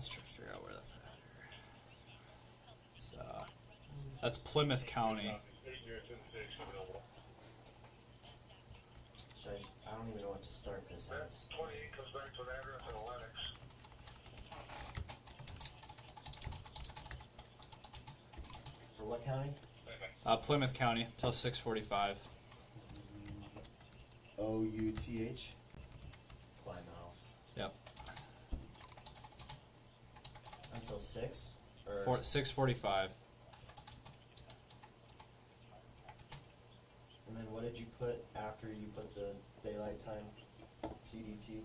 Let's try to figure out where that's at here. That's Plymouth County. I don't even know what to start this as. 28 comes back to an address in Lennox. For what county? Plymouth County till 6:45. Outh. Plymouth. Yep. Until 6? Or 6:45. And then what did you put after you put the daylight time? CDT?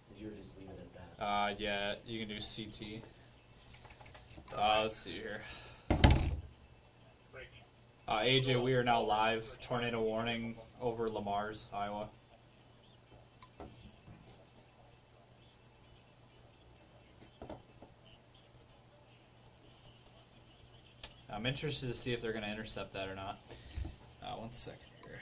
Did you just leave it at that? Yeah, you can do CT. Let's see here. AJ, we are now live. Tornado warning over Lamar's, Iowa. I'm interested to see if they're going to intercept that or not. 1 second here.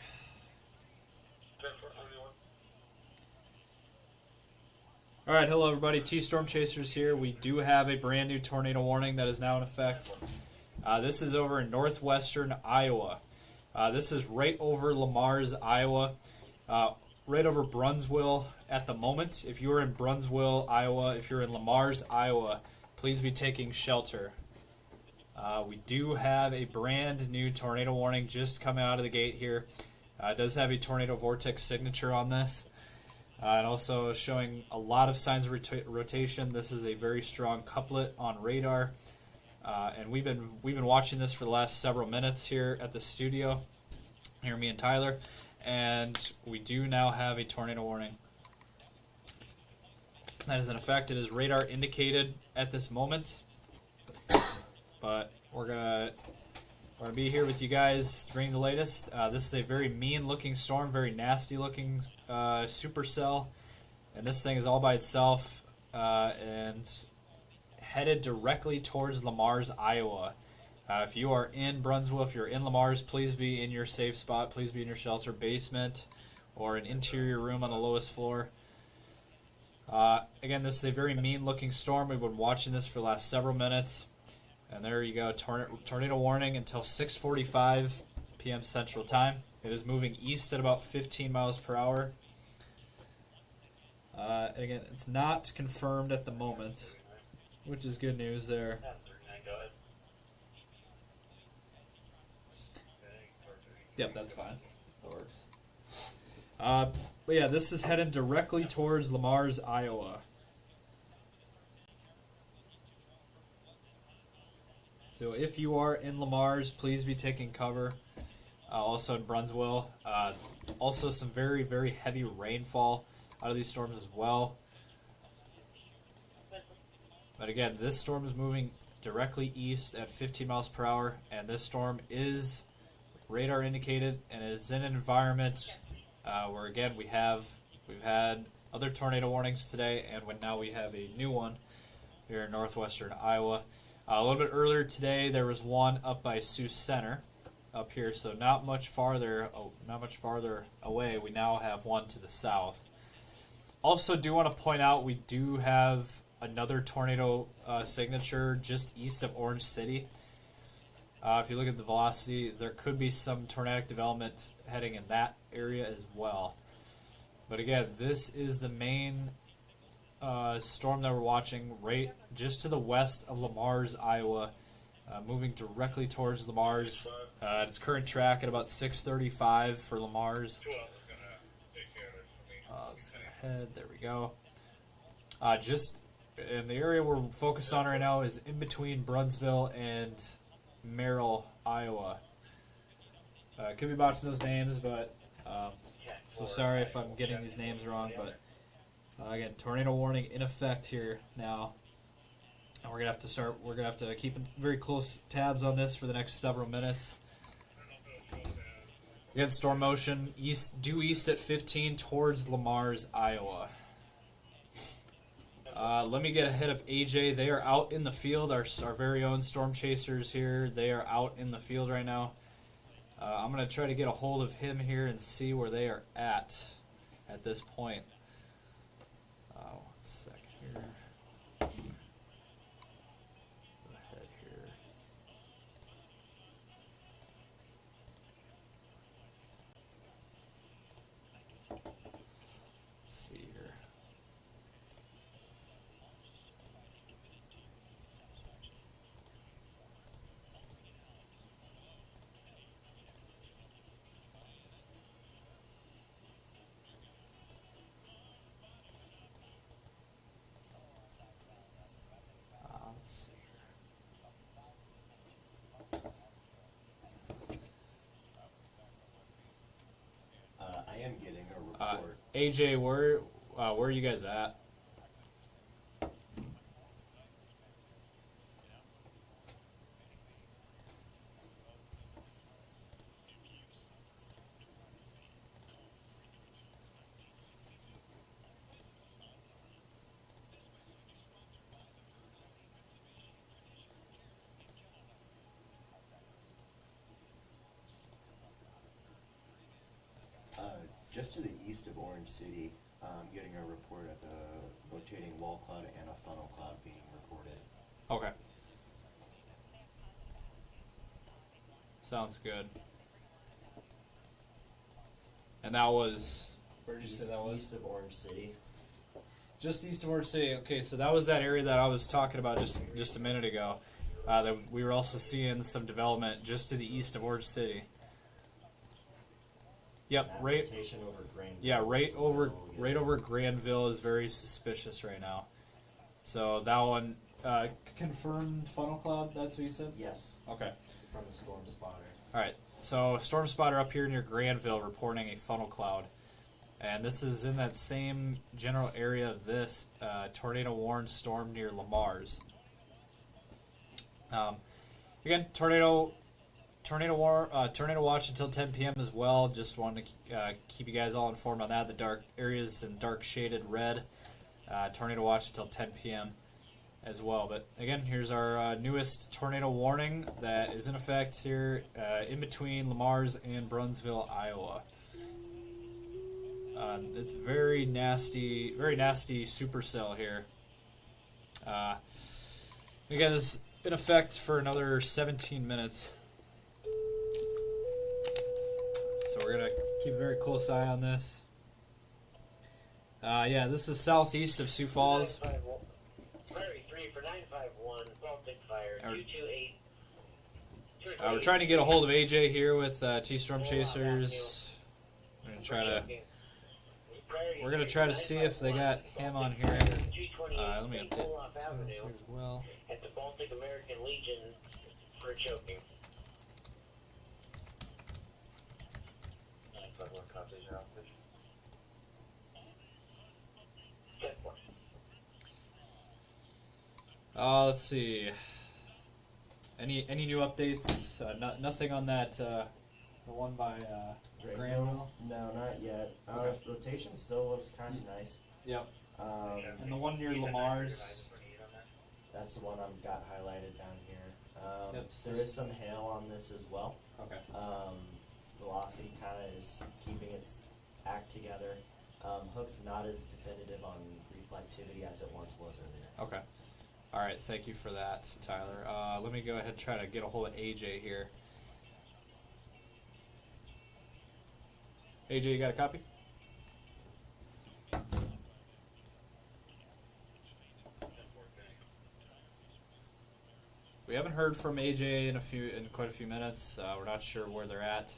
Alright, hello everybody. T-Storm Chasers here. We do have a brand new tornado warning that is now in effect. This is over in northwestern Iowa. This is right over Lamar's, Iowa. Right over Brunswick at the moment. If you are in Brunswick, Iowa, if you're in Lamar's, Iowa, please be taking shelter. We do have a brand new tornado warning just coming out of the gate here. It does have a tornado vortex signature on this. And also showing a lot of signs of rotation. This is a very strong couplet on radar. And we've been watching this for the last several minutes here at the studio. Here, me and Tyler. And we do now have a tornado warning. That is in effect. It is radar indicated at this moment. But we're gonna be here with you guys to bring the latest. This is a very mean looking storm, very nasty looking supercell, and this thing is all by itself and headed directly towards Lamar's, Iowa. If you are in Brunswick, if you're in Lamar's, please be in your safe spot. Please be in your shelter, basement, or an interior room on the lowest floor. Again, this is a very mean looking storm. We've been watching this for the last several minutes. And there you go, tornado warning until 6:45 p.m. Central Time. It is moving east at about 15 miles per hour. Again, it's not confirmed at the moment, which is good news there. Yep, that's fine. That works. But yeah, this is heading directly towards Lamar's, Iowa. So if you are in Lamar's, please be taking cover. Also in Brunswick. Also some very, very heavy rainfall out of these storms as well. But again, this storm is moving directly east at 15 miles per hour, and this storm is radar indicated and is in an environment where again we've had other tornado warnings today, and now we have a new one here in northwestern Iowa. A little bit earlier today, there was one up by Sioux Center, up here, so not much farther away. We now have one to the south. Also, do want to point out we do have another tornado signature just east of Orange City. If you look at the velocity, there could be some tornadic development heading in that area as well. But again, this is the main storm that we're watching right just to the west of Lamar's, Iowa, moving directly towards Lamar's. At its current track at about 6:35 for Lamar's. Let's go ahead. There we go. Just in the area we're focused on right now is in between Brunswick and Merrill, Iowa. Could be botching those names, but so sorry if I'm getting these names wrong, but. Again, tornado warning in effect here now, and we're gonna have to keep very close tabs on this for the next several minutes. Again, storm motion due east at 15 towards Lamar's, Iowa. Let me get ahead of AJ. They are out in the field. Our very own storm chasers here. They are out in the field right now. I'm gonna try to get a hold of him here and see where they are at this point. AJ, where are you guys at? Just to the east of Orange City, getting a report of the rotating wall cloud and a funnel cloud being reported. Okay. Sounds good. And that was, where did you say that was? East of Orange City. Just east of Orange City. Okay, so that was that area that I was talking about just a minute ago. That we were also seeing some development just to the east of Orange City. Yep, That right. rotation over Granville. Yeah, right is over really good. right over Granville is very suspicious right now. So that one confirmed funnel cloud. That's what you said. Yes, Okay. from the storm spotter. All right. So storm spotter up here near Granville reporting a funnel cloud, and this is in that same general area of this tornado warned storm near Lamar's. Again, tornado watch until 10 p.m. as well. Just wanted to keep you guys all informed on that. The dark areas in dark shaded red. Tornado watch until 10 p.m. as well. But again, here's our newest tornado warning that is in effect here in between Lamar's and Brunsville, Iowa. It's very nasty supercell here. Again, this is in effect for another 17 minutes. So we're going to keep a very close eye on this. Yeah, this is southeast of Sioux Falls. Prairie 3 for 951, Baltic Fire, Or- 228. We're trying to get a hold of AJ here with T-Storm Chasers. We're gonna try to see if they got him on here. Let me update this here as well. At the Baltic American Legion for choking. 951 copies your office. 10-4. Let's see. Any new updates? Nothing on that. The one by Granville. No, not yet. Okay. Rotation still looks kind of nice. Yep. Um, And the one near Lamar's. that's the one I've got highlighted down here. Yep. There is some hail on this as well. Okay. Velocity kind of is keeping its act together. Hook's not as definitive on reflectivity as it once was earlier. Okay. All right. Thank you for that, Tyler. Let me go ahead and try to get a hold of AJ here. AJ, you got a copy? We haven't heard from AJ in quite a few minutes. We're not sure where they're at.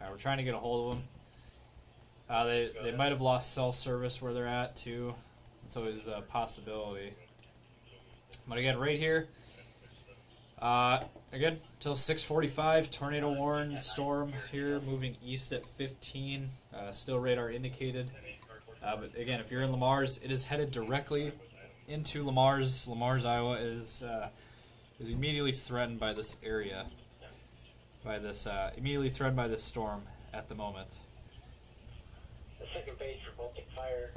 We're trying to get a hold of them. They might have lost cell service where they're at too. It's always a possibility. But again, right here. Again, till 6:45. Tornado warn storm here, moving east at 15. Still radar indicated. But again, if you're in Lamar's, it is headed directly into Lamar's. Lamar's, Iowa is immediately threatened by this area. Immediately threatened by this storm at the moment. The second page for Baltic Fire,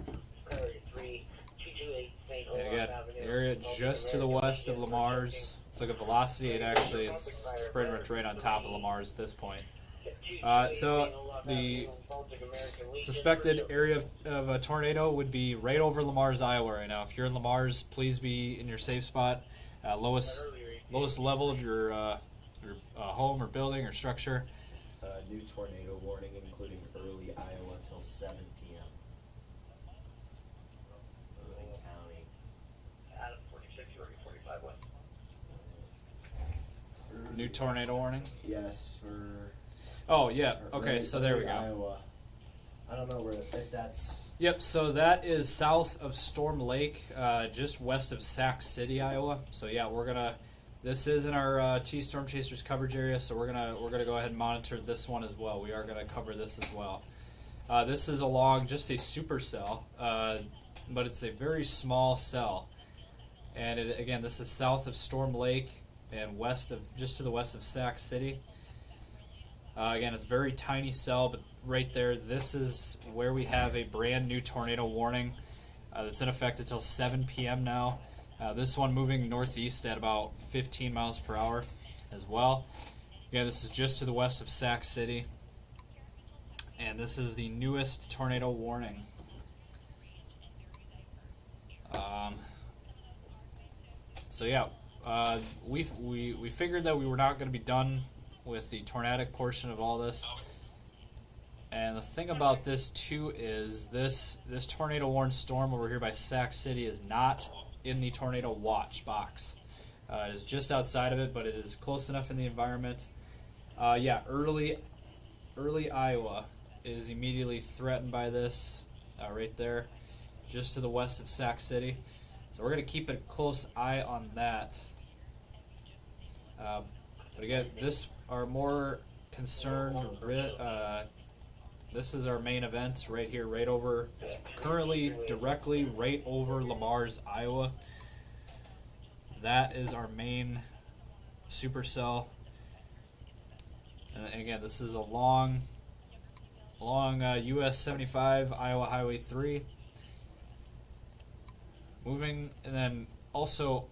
Prairie 3, 228 St. And Olaf again, Avenue. area Baltic just to the American west of Legion for Lamar's. It's like a velocity, and actually it's pretty much right on top of Lamar's at this point. choking. So St. Olaf the Avenue, Baltic American Legion suspected for choking. area of a tornado would be right over Lamar's, Iowa right now. If you're in Lamar's, please be in your safe spot. Lowest level of your home or building or structure. New tornado warning, including early Iowa till 7 p.m. Irving County. Adam 46, you're already 45 west. New tornado warning. Yes, for. Oh yeah. Okay, early- so there we early go. Iowa. I don't know where if that's. Yep, so that is south of Storm Lake, just west of Sac City, Iowa. So yeah, this is in our T-Storm Chasers coverage area, so we're gonna go ahead and monitor this one as well. We are gonna cover this as well. This is along just a supercell, but it's a very small cell. And again, this is south of Storm Lake and just to the west of Sac City. Again, it's a very tiny cell, but right there, this is where we have a brand new tornado warning that's in effect until 7 p.m. now. This one moving northeast at about 15 miles per hour as well. Again, this is just to the west of Sac City. And this is the newest tornado warning. So yeah, we figured that we were not going to be done with the tornadic portion of all this. And the thing about this too is this tornado warned storm over here by Sac City is not in the tornado watch box. It is just outside of it, but it is close enough in the environment. Yeah, early Iowa is immediately threatened by this, right there, just to the west of Sac City. So we're going to keep a close eye on that. But again, this our more concerned. This is our main event right here, right over. It's currently directly right over Lamar's, Iowa. That is our main supercell. And again, this is along US 75, Iowa Highway 3. Moving, and then also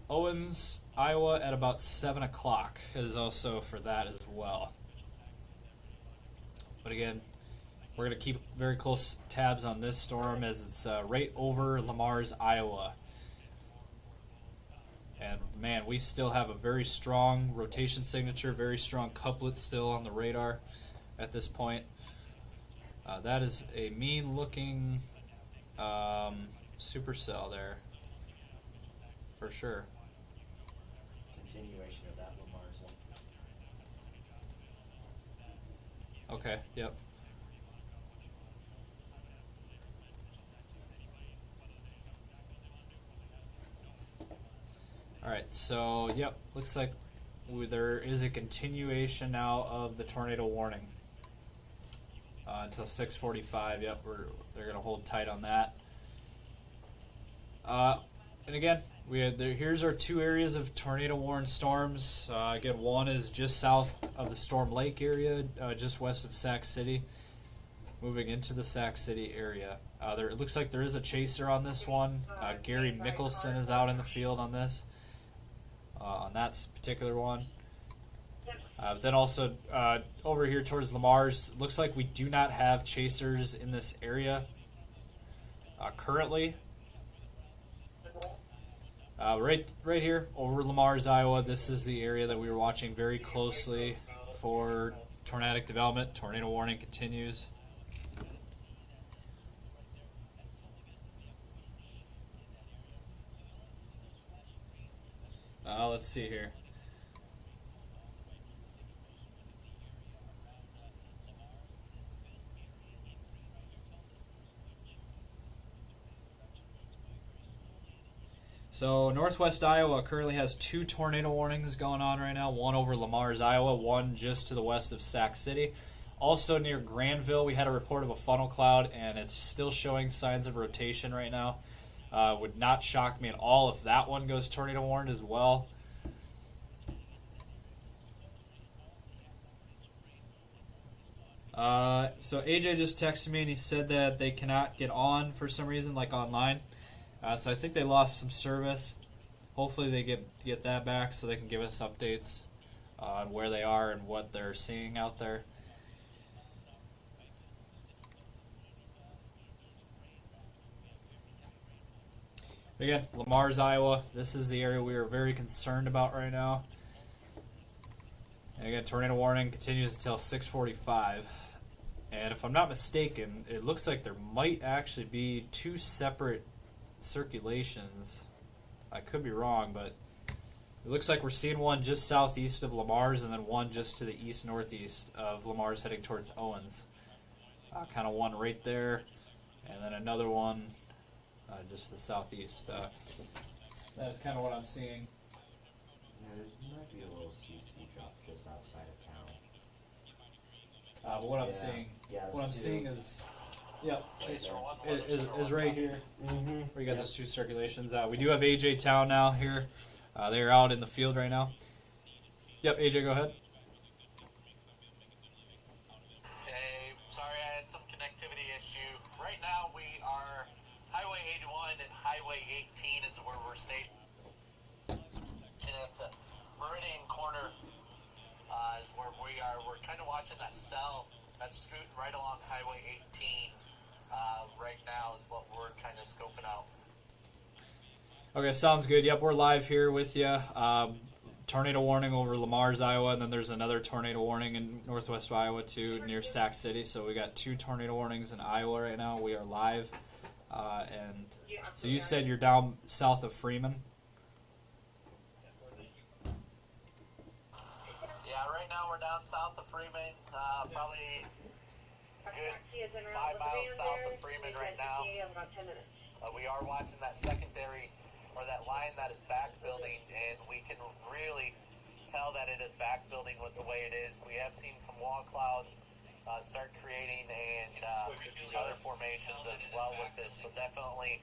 Owens, Iowa at about 7 o'clock is also for that as well. But again, we're going to keep very close tabs on this storm as it's right over Lamar's, Iowa. And man, we still have a very strong rotation signature, very strong couplet still on the radar at this point. That is a mean looking supercell there, for sure. Continuation of that Lamar's one. Okay, yep. Alright, so, yep, looks like there is a continuation now of the tornado warning until 6:45. Yep, they're going to hold tight on that. And again, here's our two areas of tornado warned storms. Again, one is just south of the Storm Lake area, just west of Sac City, moving into the Sac City area. It looks like there is a chaser on this one. Gary Mickelson is out in the field on this, on that particular one. But then also over here towards Lamar's, looks like we do not have chasers in this area currently. Right here over Lamar's, Iowa, this is the area that we were watching very closely for tornadic development. Tornado warning continues. Let's see here. So northwest Iowa currently has two tornado warnings going on right now. One over Lamar's, Iowa, one just to the west of Sac City. Also near Granville, we had a report of a funnel cloud, and it's still showing signs of rotation right now. Would not shock me at all if that one goes tornado warned as well. So AJ just texted me and he said that they cannot get on for some reason, like online. So I think they lost some service. Hopefully they get that back so they can give us updates on where they are and what they're seeing out there. Again, Lamar's, Iowa. This is the area we are very concerned about right now. And again, tornado warning continues until 6:45. And if I'm not mistaken, it looks like there might actually be two separate circulations. I could be wrong, but it looks like we're seeing one just southeast of Lamar's and then one just to the east-northeast of Lamar's heading towards Owens. Kind of one right there, and then another one just to the southeast. That is kind of what I'm seeing. Yeah, there might be a little CC drop just outside of town. But what I'm Yeah. seeing, Yeah, what I'm those two. seeing is, yep, Laser one, is laser right one. here. Mm-hmm. Where you got those two circulations. We do have AJ Town now here. They're out in the field right now. Yep, AJ, go ahead. Hey, sorry I had some connectivity issue. Right now we are Highway 81 and Highway 18 is where we're stationed at the Meridian corner is where we are. We're kind of watching that cell that's scooting right along Highway 18 right now is what we're kind of scoping out. Okay, sounds good. Yep, we're live here with you. Tornado warning over Lamar's, Iowa, and then there's another tornado warning in northwest Iowa too, near Sac City. So we got 2 tornado warnings in Iowa right now. We are live, and so you said you're down south of Freeman. Yeah, right now we're down south of Freeman, probably good 5 miles south of Freeman right now. We are watching that secondary, or that line that is back building, and we can really tell that it is back building with the way it is. We have seen some wall clouds start creating and other formations as well with this, so definitely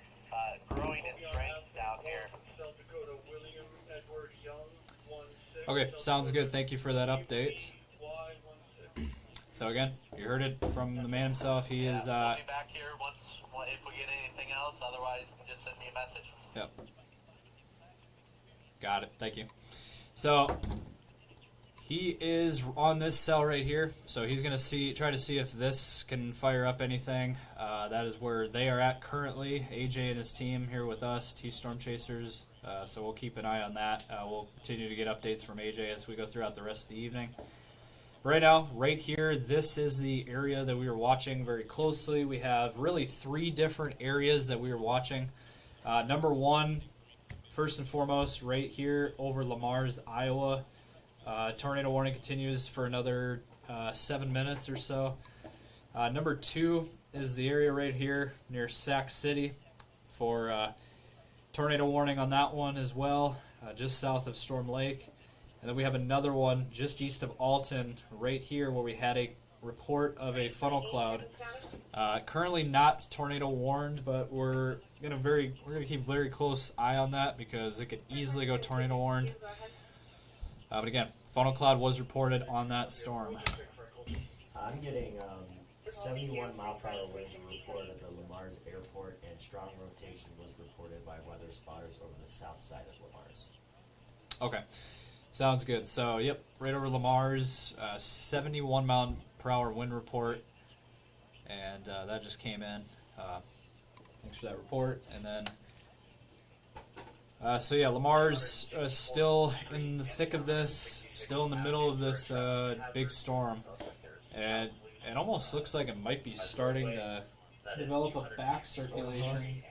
growing in strength down here. South Dakota, William Edward Young, 16. Okay, sounds good. Thank you for that update. Y16. So again, you heard it from the man himself. He is. We'll be back here if we get anything else. Otherwise, just send me a message. Yep. Got it. Thank you. So he is on this cell right here. So he's gonna try to see if this can fire up anything. That is where they are at currently. AJ and his team here with us, T Storm Chasers. So we'll keep an eye on that. We'll continue to get updates from AJ as we go throughout the rest of the evening. Right now, right here, this is the area that we are watching very closely. We have really 3 different areas that we are watching. Number 1, first and foremost, right here over Lamar's, Iowa. Tornado warning continues for another 7 minutes or so. Number 2 is the area right here near Sac City for tornado warning on that one as well, just south of Storm Lake. And then we have another one just east of Alton right here where we had a report of a funnel cloud. Currently not tornado warned, but we're gonna keep very close eye on that because it could easily go tornado warned. But again, funnel cloud was reported on that storm. I'm getting 71 mile per hour winds were reported at the Lamar's airport, and strong rotation was reported by weather spotters over the south side of Lamar's. Okay, sounds good. So yep, right over Lamar's, 71 mile per hour wind report, and that just came in. Thanks for that report. And then so yeah, Lamar's still in the thick of this, still in the middle of this big storm, and it almost looks like it might be starting to develop a back circulation.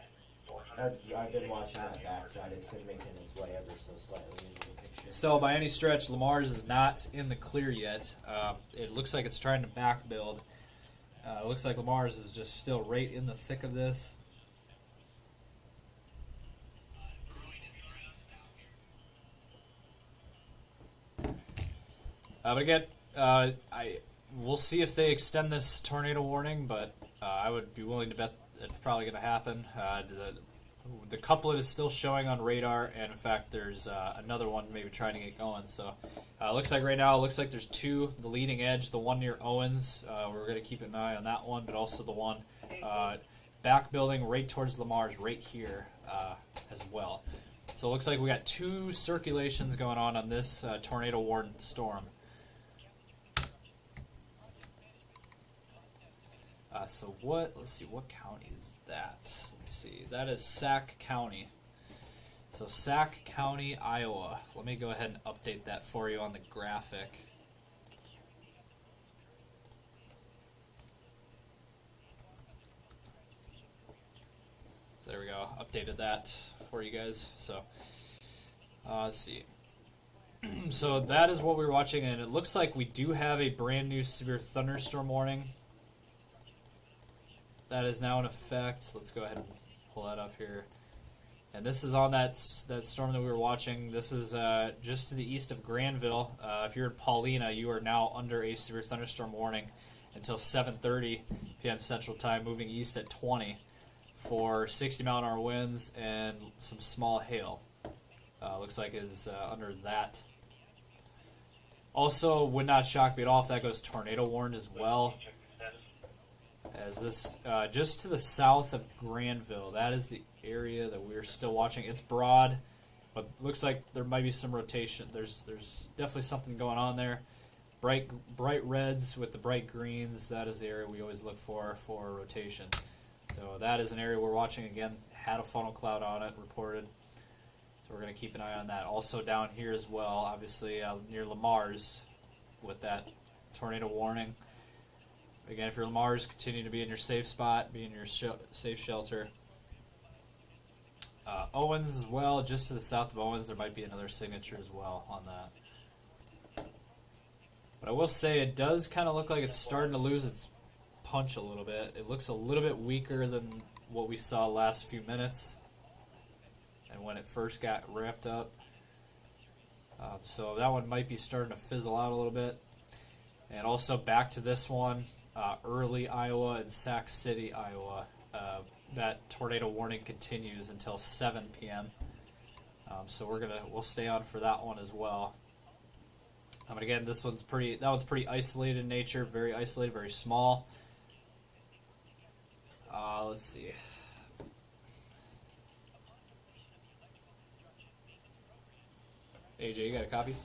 I've been watching that backside. It's been making its way ever so slightly into the picture. So by any stretch, Lamar's is not in the clear yet. It looks like it's trying to back build. It looks like Lamar's is just still right in the thick of this. But again, we'll see if they extend this tornado warning, but I would be willing to bet it's probably going to happen. The couplet is still showing on radar, and in fact, there's another one maybe trying to get going. So it looks like right now, it looks like there's 2, the leading edge, the one near Owens. We're going to keep an eye on that one, but also the one back building right towards Lamar's right here as well. So it looks like we got 2 circulations going on this tornado warned storm. So let's see, what county is that? Let me see. That is Sac County. So Sac County, Iowa. Let me go ahead and update that for you on the graphic. So there we go. Updated that for you guys. So let's see. So that is what we're watching, and it looks like we do have a brand new severe thunderstorm warning. That is now in effect. Let's go ahead and pull that up here. And this is on that storm that we were watching. This is just to the east of Granville. If you're in Paulina, you are now under a severe thunderstorm warning. until 7:30 p.m. Central Time, moving east at 20 for 60-mile-an-hour winds and some small hail. Looks like it's under that. Also, would not shock me at all if that goes tornado warned as well. As this, just to the south of Granville, that is the area that we're still watching. It's broad, but looks like there might be some rotation. There's definitely something going on there. Bright reds with the bright greens. That is the area we always look for rotation. So that is an area we're watching. Again, had a funnel cloud on it reported. So we're going to keep an eye on that. Also down here as well, obviously near Lamar's with that tornado warning. Again, if you're Lamar's, continue to be in your safe spot, be in your safe shelter. Owens as well, just to the south of Owens, there might be another signature as well on that. But I will say it does kind of look like it's starting to lose its punch a little bit. It looks a little bit weaker than what we saw last few minutes and when it first got ramped up. So that one might be starting to fizzle out a little bit. And also back to this one, Early, Iowa, and Sac City, Iowa. That tornado warning continues until 7 p.m. So we'll stay on for that one as well. And again, that one's pretty isolated in nature, very isolated, very small. Let's see. AJ, you got a copy?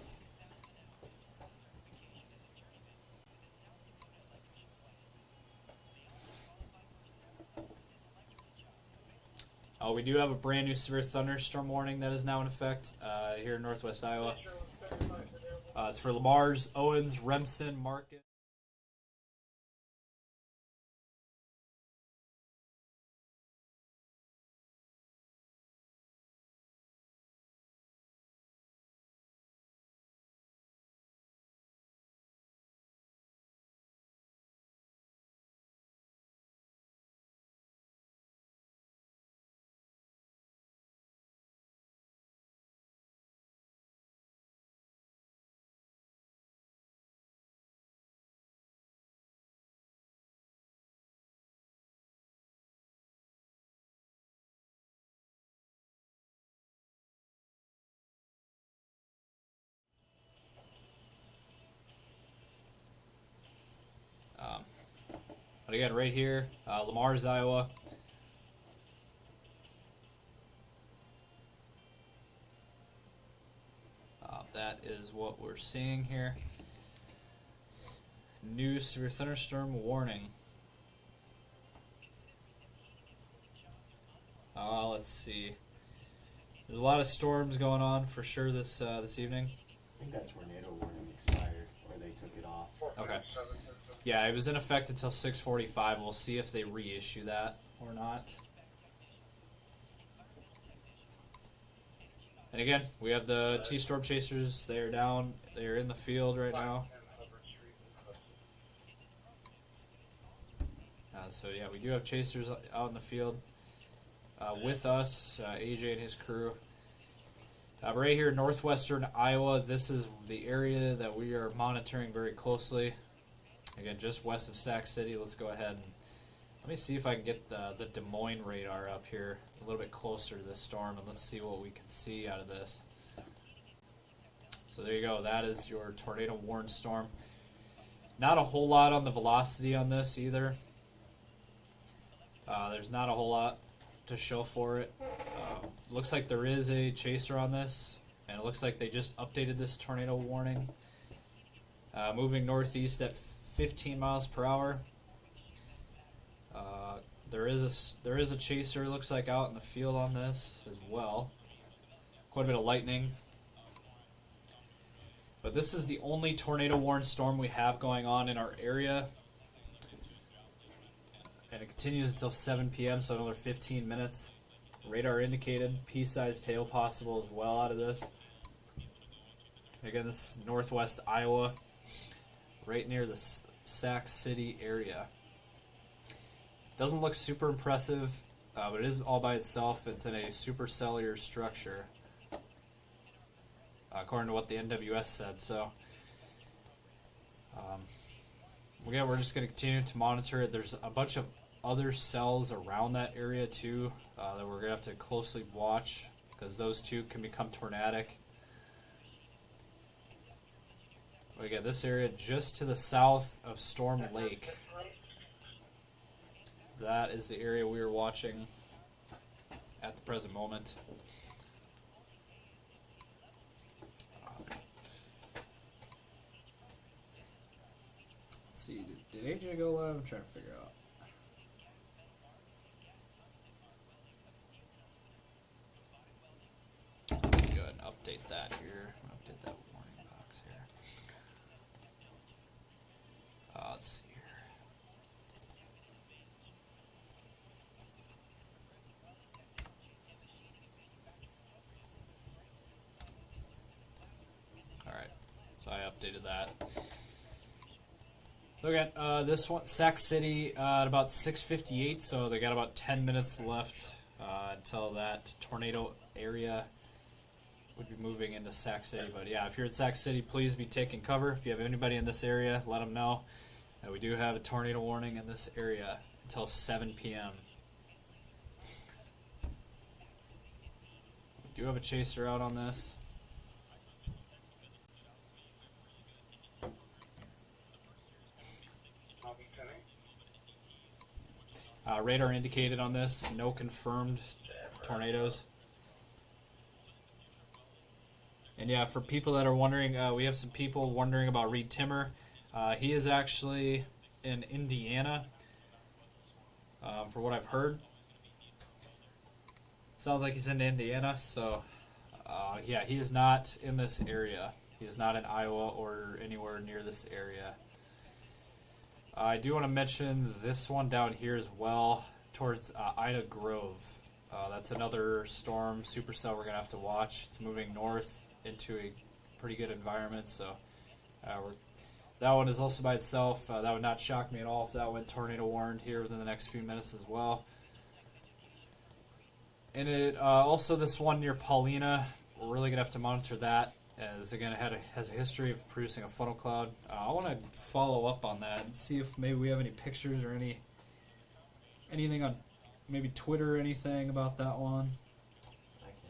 We do have a brand new severe thunderstorm warning that is now in effect here in northwest Iowa. It's for Lamar's, Owens, Remsen, Market. But again, right here, Lamar's, Iowa. That is what we're seeing here. New severe thunderstorm warning. Let's see. There's a lot of storms going on for sure this evening. I think that tornado warning expired, or they took it off. Okay. Yeah, it was in effect until 6:45. We'll see if they reissue that or not. And again, we have the T-Storm Chasers. They are down. They are in the field right now. So yeah, we do have Chasers out in the field with us, AJ and his crew. Right here in northwestern Iowa, this is the area that we are monitoring very closely. Again, just west of Sac City. Let's go ahead and let me see if I can get the Des Moines radar up here a little bit closer to this storm, and let's see what we can see out of this. So there you go. That is your tornado warned storm. Not a whole lot on the velocity on this either. There's not a whole lot to show for it. Looks like there is a chaser on this, and it looks like they just updated this tornado warning. Moving northeast at 15 miles per hour. There is a chaser, looks like, out in the field on this as well. Quite a bit of lightning. But this is the only tornado warned storm we have going on in our area. And it continues until 7 p.m., so another 15 minutes. Radar indicated, pea-sized hail possible as well out of this. Again, this is northwest Iowa, right near the Sac City area. Doesn't look super impressive, but it is all by itself. It's in a supercellular structure, according to what the NWS said. So, again, we're just going to continue to monitor it. There's a bunch of other cells around that area too that we're going to have to closely watch because those two can become tornadic. But again, this area just to the south of Storm Lake. That is the area we are watching at the present moment. Let's see, did AJ go live? I'm trying to figure out. Let me go ahead and update that here. Update that warning box here. Let's see here. Alright, so I updated that. So again, this one, Sac City, at about 6:58, so they got about 10 minutes left until that tornado area would be moving into Sac City. But yeah, if you're in Sac City, please be taking cover. If you have anybody in this area, let them know. We do have a tornado warning in this area until 7 p.m. We do have a chaser out on this. Radar indicated on this, no confirmed tornadoes. And yeah, for people that are wondering, we have some people wondering about Reed Timmer. He is actually in Indiana, for what I've heard. Sounds like he's in Indiana, so yeah, he is not in this area. He is not in Iowa or anywhere near this area. I do want to mention this one down here as well, towards Ida Grove. That's another storm supercell we're going to have to watch. It's moving north into a pretty good environment, so that one is also by itself. That would not shock me at all if that went tornado warned here within the next few minutes as well. And it also this one near Paulina, we're really going to have to monitor that, as again it has a history of producing a funnel cloud. I want to follow up on that and see if maybe we have any pictures or anything on maybe Twitter or anything about that one. I can.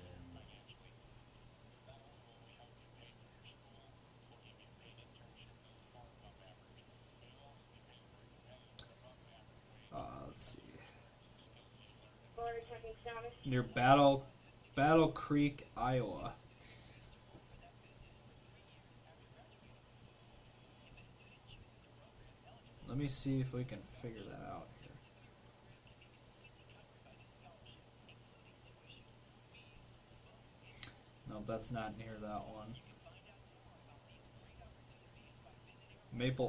Let's see. Near Battle Creek, Iowa. Let me see if we can figure that out here. No, that's not near that one.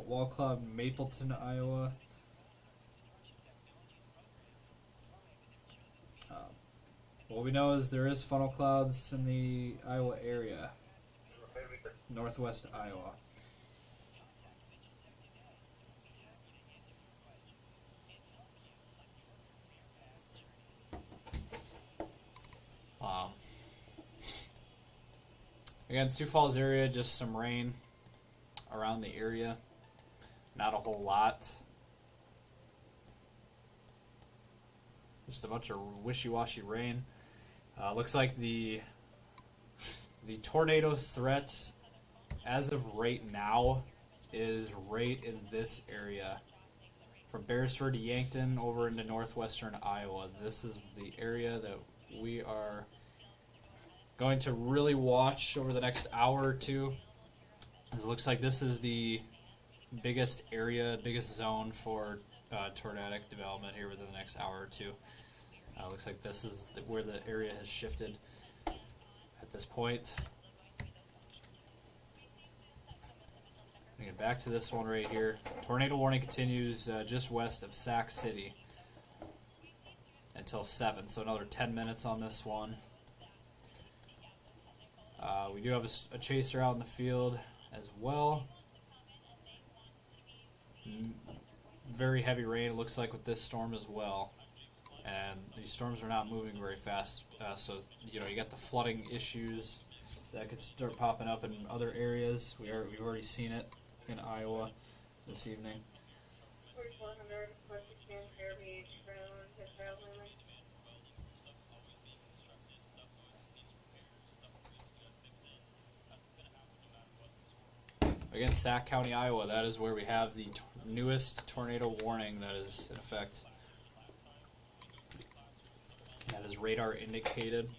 Wall Cloud, Mapleton, Iowa. What we know is there is funnel clouds in the Iowa area, northwest Iowa. Again, Sioux Falls area, just some rain around the area. Not a whole lot. Just a bunch of wishy-washy rain. Looks like the tornado threat as of right now is right in this area. From Beresford to Yankton over into northwestern Iowa. This is the area that we are going to really watch over the next hour or two. It looks like this is the biggest area, biggest zone for tornadic development here within the next hour or two. Looks like this is where the area has shifted at this point. Get back to this one right here. Tornado warning continues just west of Sac City until 7, so another 10 minutes on this one. We do have a chaser out in the field as well. Very heavy rain, it looks like, with this storm as well. And these storms are not moving very fast, so you got the flooding issues that could start popping up in other areas. We've already seen it in Iowa this evening. 4400, request to scan Fairbeach Road, the trail limit. Again, Sac County, Iowa, that is where we have the newest tornado warning that is in effect. That is radar indicated.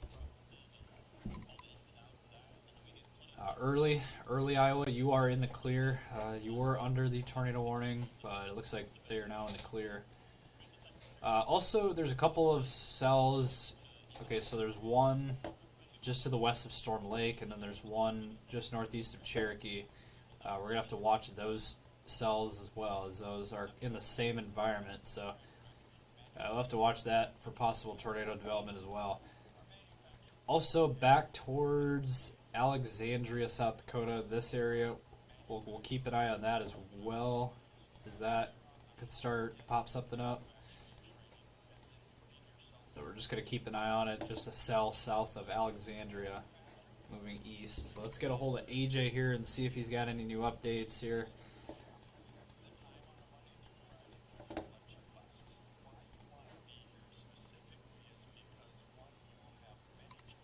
Early Iowa, you are in the clear. You were under the tornado warning, but it looks like they are now in the clear. Also, there's a couple of cells. Okay, so there's one just to the west of Storm Lake, and then there's one just northeast of Cherokee. We're gonna have to watch those cells as well, as those are in the same environment. So we'll have to watch that for possible tornado development as well. Also, back towards Alexandria, South Dakota, this area, we'll keep an eye on that as well, as that could start to pop something up. So we're just going to keep an eye on it, just a cell south of Alexandria, moving east. So let's get a hold of AJ here and see if he's got any new updates here.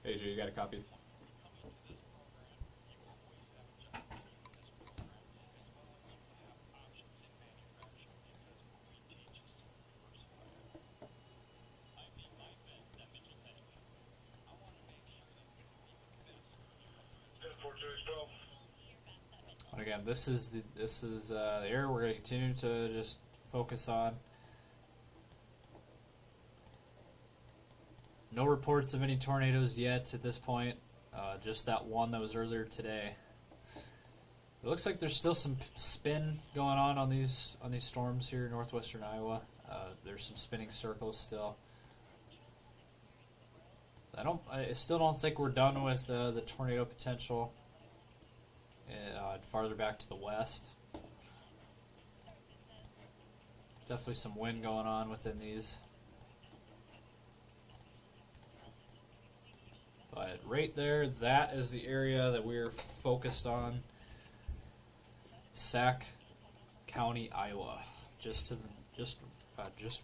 AJ, you got a copy? And again, this is the area we're going to continue to just focus on. No reports of any tornadoes yet at this point. Just that one that was earlier today. It looks like there's still some spin going on these storms here in northwestern Iowa. There's some spinning circles still. I still don't think we're done with the tornado potential. Farther back to the west. Definitely some wind going on within these. But right there, that is the area that we're focused on. Sac County, Iowa, just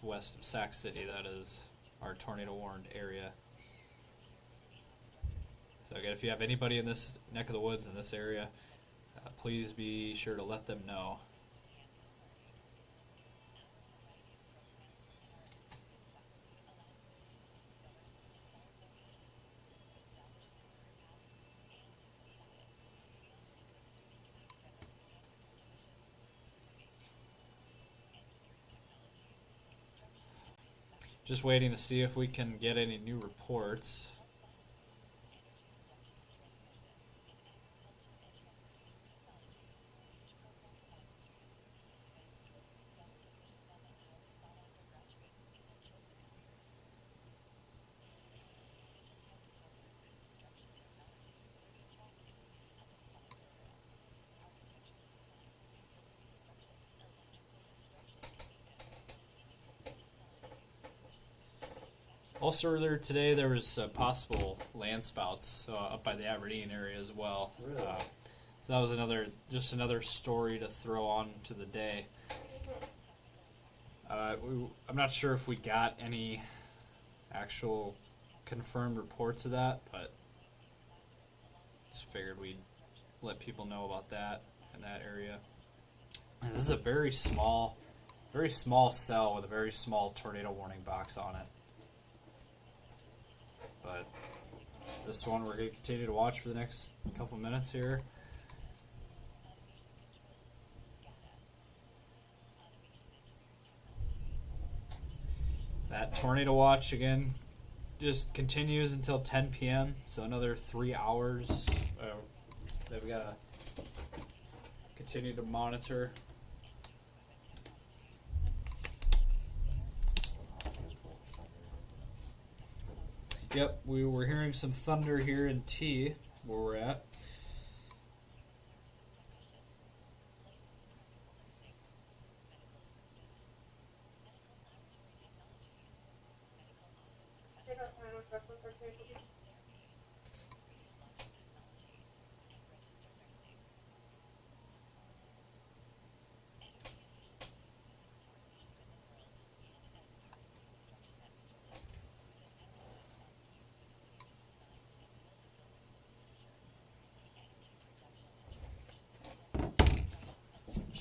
west of Sac City. That is our tornado warned area. So again, if you have anybody in this neck of the woods in this area, please be sure to let them know. Just waiting to see if we can get any new reports. Also earlier today, there was possible landspouts up by the Aberdeen area as well. Really? So that was another story to throw on to the day. I'm not sure if we got any actual confirmed reports of that, but just figured we'd let people know about that in that area. And this is a very small cell with a very small tornado warning box on it. But this one we're going to continue to watch for the next couple minutes here. That tornado watch again just continues until 10 p.m. So another 3 hours that we gotta continue to monitor. Yep, we were hearing some thunder here in T, where we're at.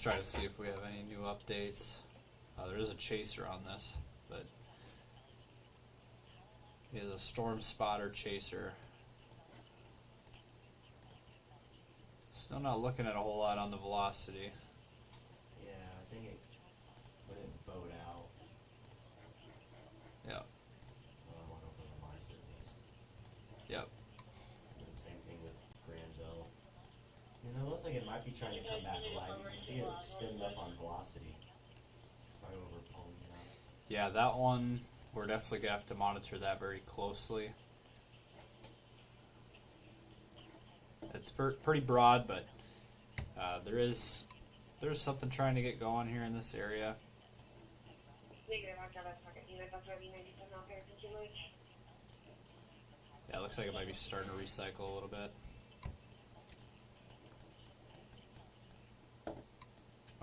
try to see if we have any new updates. There is a chaser on this, but he is a storm spotter chaser. Still not looking at a whole lot on the velocity. Yeah, I think it wouldn't boat out. Yep. One over Lamar's at least. Yep. And the same thing with Granville. And it looks like it might be trying to come back alive. You can see it spinning up on velocity. Right over Paulina. Yeah, that one, we're definitely going to have to monitor that very closely. It's pretty broad, but there's something trying to get going here in this area. Yeah, it looks like it might be starting to recycle a little bit.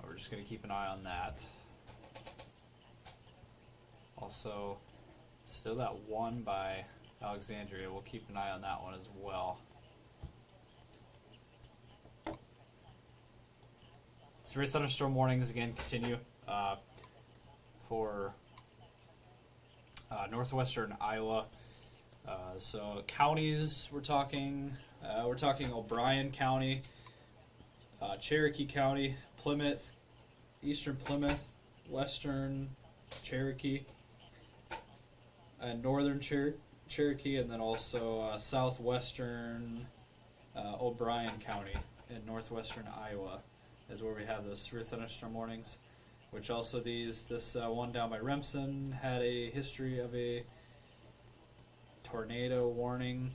We're just going to keep an eye on that. Also, still that one by Alexandria. We'll keep an eye on that one as well. Severe thunderstorm warnings again continue for northwestern Iowa. So counties we're talking O'Brien County, Cherokee County, Plymouth, eastern Plymouth, western Cherokee, and northern Cherokee, and then also southwestern O'Brien County in northwestern Iowa is where we have those severe thunderstorm warnings. Which also this one down by Remsen had a history of a tornado warning,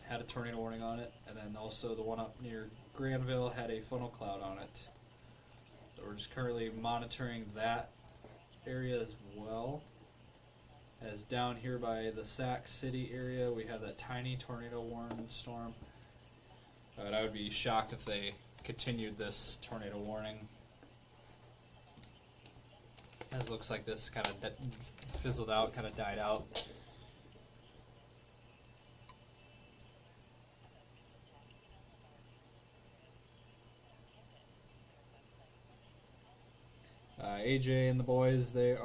had a tornado warning on it, and then also the one up near Granville had a funnel cloud on it. So we're just currently monitoring that area as well. As down here by the Sac City area, we have that tiny tornado warning storm. But I would be shocked if they continued this tornado warning. As looks like this kind of fizzled out, kind of died out. AJ and the boys, they're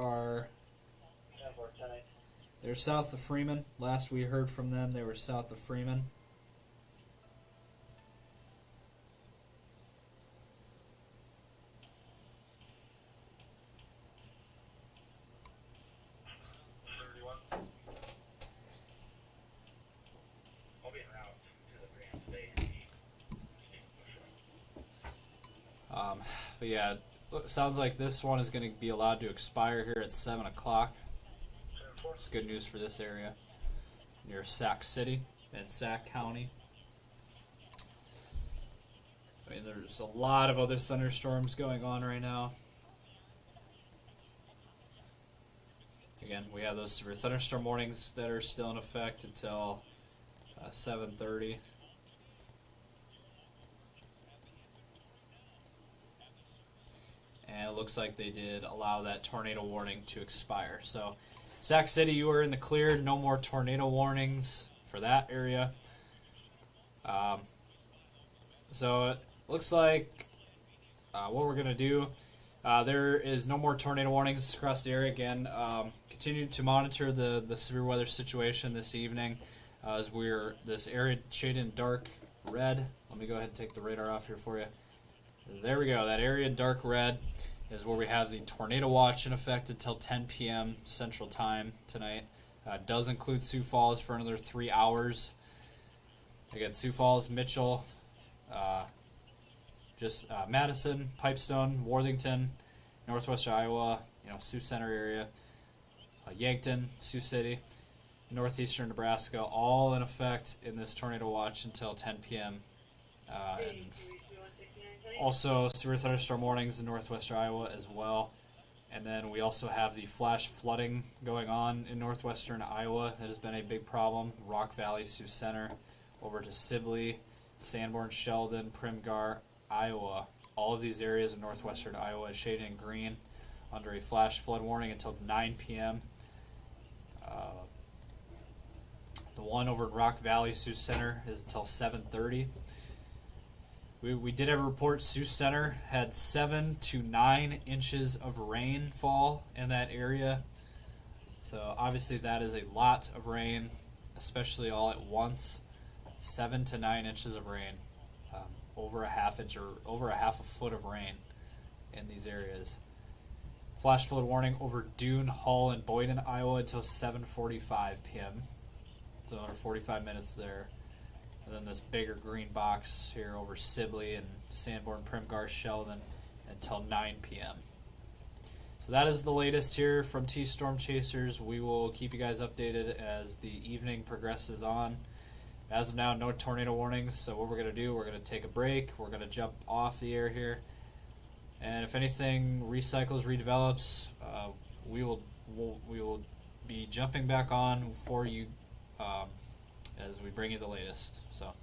south of Freeman. Last we heard from them, they were south of Freeman. But yeah, it sounds like this one is going to be allowed to expire here at 7 o'clock. It's good news for this area near Sac City and Sac County. I mean, there's a lot of other thunderstorms going on right now. Again, we have those severe thunderstorm warnings that are still in effect until 7:30. And it looks like they did allow that tornado warning to expire. So, Sac City, you are in the clear. No more tornado warnings for that area. So, it looks like what we're going to do, there is no more tornado warnings across the area. Again, continue to monitor the severe weather situation this evening as we're this area shaded in dark red. Let me go ahead and take the radar off here for you. There we go. That area in dark red is where we have the tornado watch in effect until 10 p.m. Central Time tonight. Does include Sioux Falls for another 3 hours. Again, Sioux Falls, Mitchell, Madison, Pipestone, Worthington, northwestern Iowa, Sioux Center area, Yankton, Sioux City, northeastern Nebraska, all in effect in this tornado watch until 10 p.m. And also severe thunderstorm warnings in northwestern Iowa as well. And then we also have the flash flooding going on in northwestern Iowa. That has been a big problem. Rock Valley, Sioux Center, over to Sibley, Sanborn, Sheldon, Primgar, Iowa. All of these areas in northwestern Iowa is shaded in green under a flash flood warning until 9 p.m. The one over in Rock Valley, Sioux Center, is until 7:30. We did have a report. Sioux Center had 7 to 9 inches of rainfall in that area. So obviously that is a lot of rain, especially all at once. 7 to 9 inches of rain, over a half inch or over a half a foot of rain in these areas. Flash flood warning over Dune, Hall, and Boyden, Iowa until 7:45 p.m. So another 45 minutes there. And then this bigger green box here over Sibley and Sanborn, Primgar, Sheldon until 9 p.m. So that is the latest here from T Storm Chasers. We will keep you guys updated as the evening progresses on. As of now, no tornado warnings. So what we're going to do, we're going to take a break. We're going to jump off the air here. And if anything recycles, redevelops, we will be jumping back on for you as we bring you the latest. So.